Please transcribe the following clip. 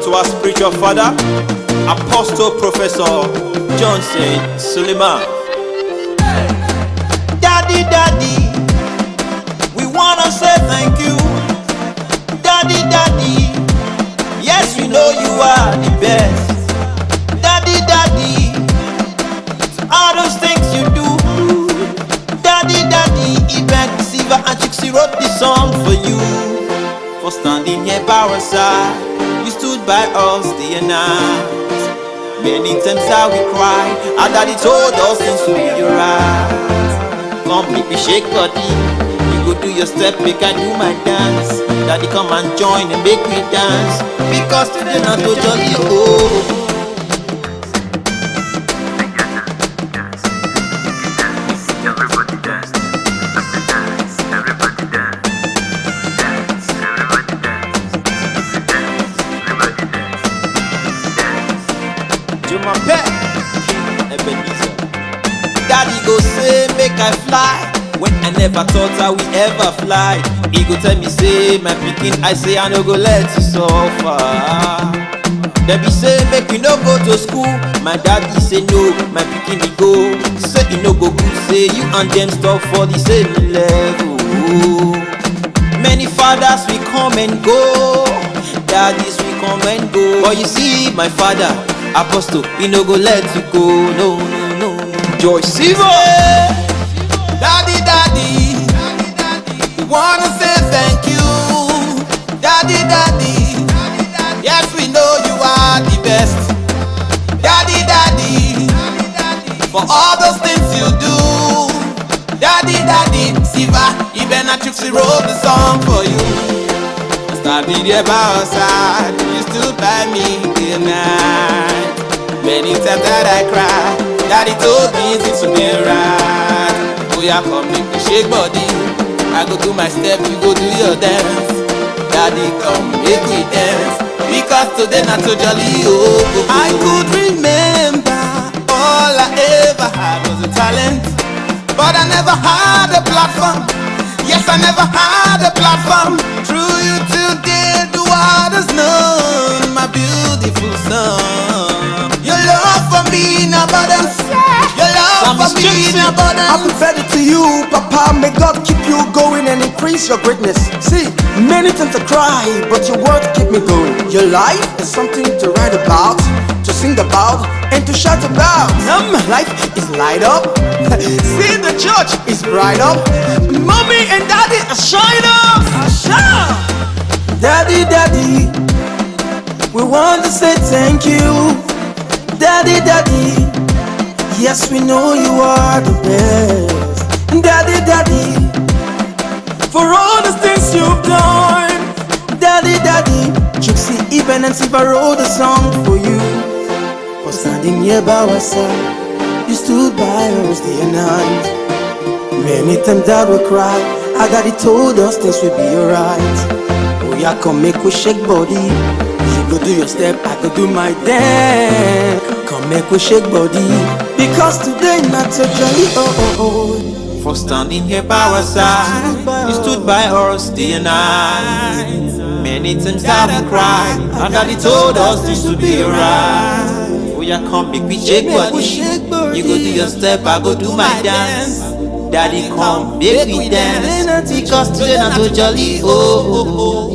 to our spiritual father, Apostle Professor Johnson Suleiman. Daddy, Daddy, we wanna say thank you. Daddy, Daddy, yes, we know you are the best. Daddy, Daddy, all those things you do. Daddy, Daddy, Eben, and Chuksy wrote this song for you. For standing here by our side, you stood by us day and night. Many times that we cried, our daddy told us things to be right. Come make me shake body, you go do your step, make I do my dance. Daddy come and join and make me dance, because today not so jolly, oh. My pet, Eben. Daddy go say make I fly when I never thought I would ever fly. He go tell me say my pikin, I say I no go let you suffer. They be say make we no go to school. My daddy say no, my pikin he go. Say he no go good, say you and them stop for the same level. Many fathers we come and go, daddies we come and go. But you see my father, Apostle, he no go let you go, no, no, no. Joyce, Daddy, Daddy, we wanna say thank you. Daddy, Daddy, yes, we know you are the best. Daddy, Daddy, for all those things you do. Daddy, Daddy, Siva, Eben and Chuksy wrote the song for you. I started here by our side, you stood by me day and night. Many times that I cried, Daddy told me things would be right. Oh yeah, come make me shake body, I go do my step, you go do your dance. Daddy come make me dance, because today not so jolly, oh. I could remember all I ever had was a talent, but I never had a platform. Yes, I never had a platform. Through you today, the world has known my beautiful son. Your love for me in abundance. Your love for me in abundance. I'm prophetic to you, Papa. May God keep you going and increase your greatness. See, many times I cry, but your words keep me going. Your life is something to write about, to sing about, and to shout about. Life is light up. See, the church is bright up. Mommy and Daddy are shine up. Daddy, Daddy, we want to say thank you. Daddy, Daddy, yes, we know you are the best. Daddy, Daddy, for all the things you've done. Daddy, Daddy, Chuksy, Eben and Siva wrote a song for you. For standing here by our side, you stood by us day and night. Many times that we cry, our daddy told us things would be alright. Oh yeah, come make we shake body. You go do your step, I go do my dance. Come make we shake body, because today not so jolly, oh, oh, oh. For standing here by our side, you stood by us day and night. Many times that we cried, our daddy told us this would be alright. Oh yeah, come make me shake body. You go do your step, I go do my dance. Daddy come make me dance, because today not so jolly, oh, oh, oh.